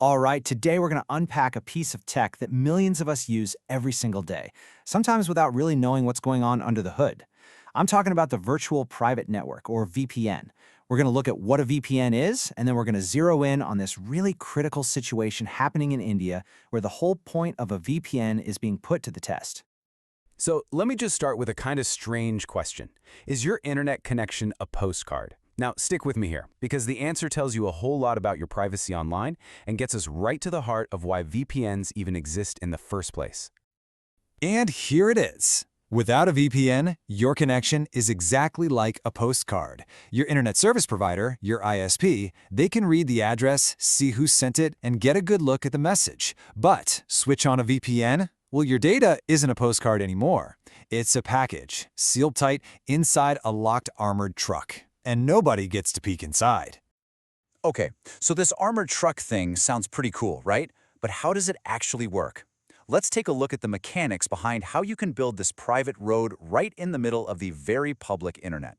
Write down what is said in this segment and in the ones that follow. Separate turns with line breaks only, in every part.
All right, today we're going to unpack a piece of tech that millions of us use every single day, sometimes without really knowing what's going on under the hood. I'm talking about the Virtual Private Network, or VPN. We're going to look at what a VPN is, and then we're going to zero in on this really critical situation happening in India, where the whole point of a VPN is being put to the test.
So let me just start with a kind of strange question. Is your internet connection a postcard? Now, stick with me here, because the answer tells you a whole lot about your privacy online and gets us right to the heart of why VPNs even exist in the first place.
And here it is. Without a VPN, your connection is exactly like a postcard. Your internet service provider, your ISP, they can read the address, see who sent it, and get a good look at the message. But switch on a VPN? Well, your data isn't a postcard anymore. It's a package, sealed tight inside a locked armored truck. And nobody gets to peek inside.
Okay, so this armored truck thing sounds pretty cool, right? But how does it actually work? Let's take a look at the mechanics behind how you can build this private road right in the middle of the very public internet.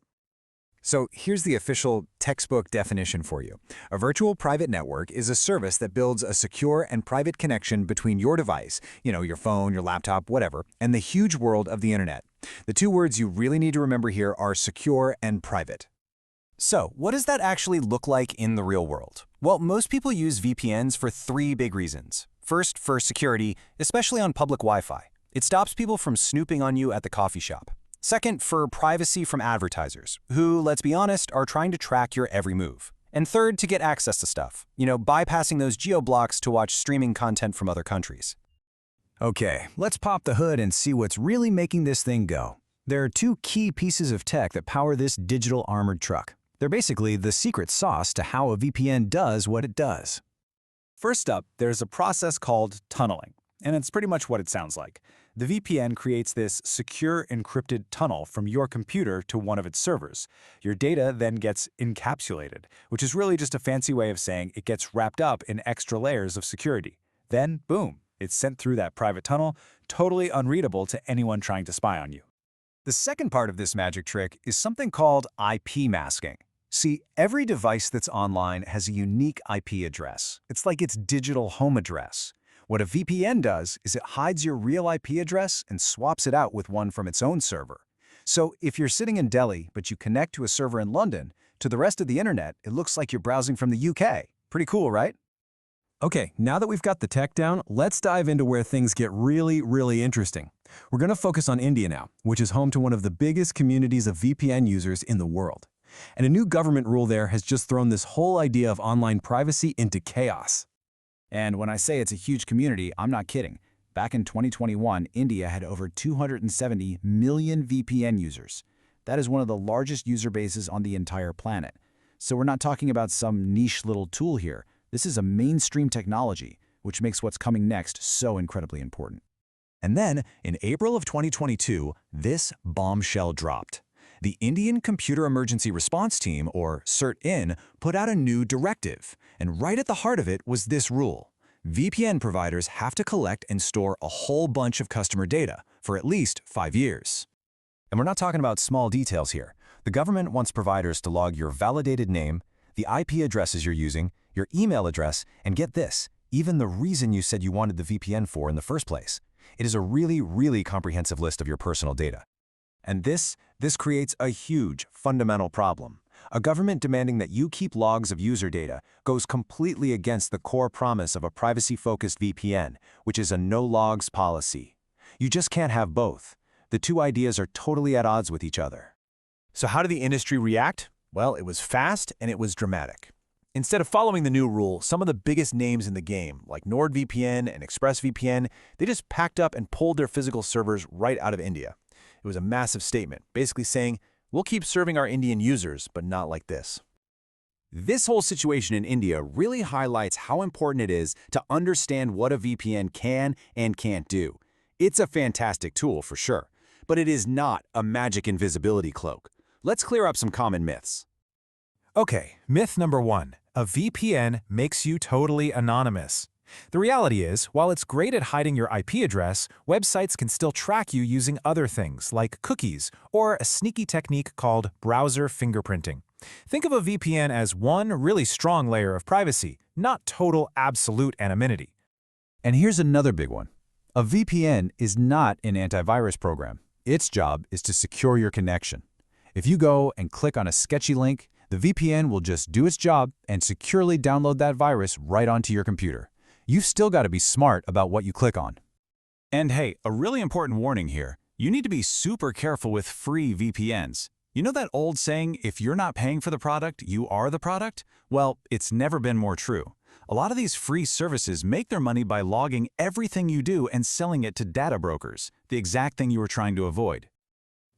So here's the official textbook definition for you. A virtual private network is a service that builds a secure and private connection between your device, your phone, your laptop, whatever, and the huge world of the internet. The two words you really need to remember here are secure and private. So, what does that actually look like in the real world? Well, most people use VPNs for three big reasons. First, for security, especially on public Wi-Fi. It stops people from snooping on you at the coffee shop. Second, for privacy from advertisers, who, let's be honest, are trying to track your every move. And third, to get access to stuff, bypassing those geo-blocks to watch streaming content from other countries. Okay, let's pop the hood and see what's really making this thing go. There are two key pieces of tech that power this digital armored truck. They're basically the secret sauce to how a VPN does what it does.
First up, there's a process called tunneling, and it's pretty much what it sounds like. The VPN creates this secure encrypted tunnel from your computer to one of its servers. Your data then gets encapsulated, which is really just a fancy way of saying it gets wrapped up in extra layers of security. Then, boom, it's sent through that private tunnel, totally unreadable to anyone trying to spy on you.
The second part of this magic trick is something called IP masking. See, every device that's online has a unique IP address. It's like its digital home address. What a VPN does is it hides your real IP address and swaps it out with one from its own server. So if you're sitting in Delhi, but you connect to a server in London, to the rest of the internet, it looks like you're browsing from the UK. Pretty cool, right? Okay, now that we've got the tech down, let's dive into where things get really interesting. We're going to focus on India now, which is home to one of the biggest communities of VPN users in the world. And a new government rule there has just thrown this whole idea of online privacy into chaos.
And when I say it's a huge community, I'm not kidding. Back in 2021, India had over 270 million VPN users. That is one of the largest user bases on the entire planet. So we're not talking about some niche little tool here. This is a mainstream technology, which makes what's coming next so incredibly important.
And then, in April of 2022, this bombshell dropped. The Indian Computer Emergency Response Team, or CERT-IN, put out a new directive, and right at the heart of it was this rule. VPN providers have to collect and store a whole bunch of customer data for at least 5 years. And we're not talking about small details here. The government wants providers to log your validated name, the IP addresses you're using, your email address, and get this, even the reason you said you wanted the VPN for in the first place. It is a really comprehensive list of your personal data. And this creates a huge, fundamental problem. A government demanding that you keep logs of user data goes completely against the core promise of a privacy-focused VPN, which is a no-logs policy. You just can't have both. The two ideas are totally at odds with each other.
So how did the industry react? Well, it was fast and it was dramatic. Instead of following the new rule, some of the biggest names in the game, like NordVPN and ExpressVPN, they just packed up and pulled their physical servers right out of India. It was a massive statement, basically saying, we'll keep serving our Indian users, but not like this.
This whole situation in India really highlights how important it is to understand what a VPN can and can't do. It's a fantastic tool for sure, but it is not a magic invisibility cloak. Let's clear up some common myths.
Okay, myth number 1. A VPN makes you totally anonymous. The reality is, while it's great at hiding your IP address, websites can still track you using other things like cookies or a sneaky technique called browser fingerprinting.
Think of a VPN as one really strong layer of privacy, not total absolute anonymity.
And here's another big one. A VPN is not an antivirus program. Its job is to secure your connection. If you go and click on a sketchy link, the VPN will just do its job and securely download that virus right onto your computer. You've still got to be smart about what you click on.
And hey, a really important warning here. You need to be super careful with free VPNs. You know that old saying, if you're not paying for the product, you are the product? Well, it's never been more true. A lot of these free services make their money by logging everything you do and selling it to data brokers, the exact thing you were trying to avoid.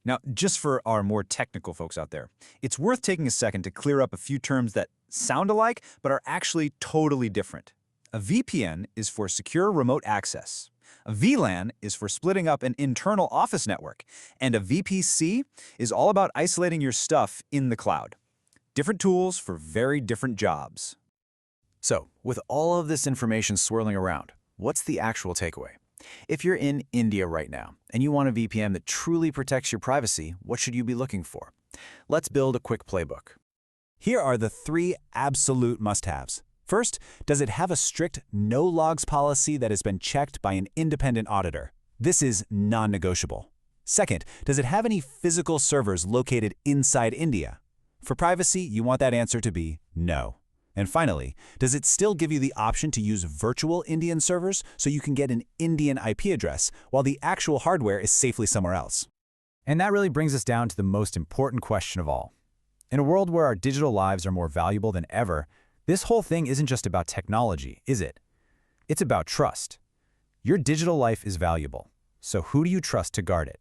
Now, just for our more technical folks out there, it's worth taking a second to clear up a few terms that sound alike but are actually totally different. A VPN is for secure remote access. A VLAN is for splitting up an internal office network, and a VPC is all about isolating your stuff in the cloud. Different tools for very different jobs.
So, with all of this information swirling around, what's the actual takeaway? If you're in India right now and you want a VPN that truly protects your privacy, what should you be looking for? Let's build a quick playbook.
Here are the 3 absolute must-haves. First, does it have a strict no-logs policy that has been checked by an independent auditor? This is non-negotiable. Second, does it have any physical servers located inside India? For privacy, you want that answer to be no. And finally, does it still give you the option to use virtual Indian servers so you can get an Indian IP address while the actual hardware is safely somewhere else?
And that really brings us down to the most important question of all. In a world where our digital lives are more valuable than ever, this whole thing isn't just about technology, is it? It's about trust. Your digital life is valuable, so who do you trust to guard it?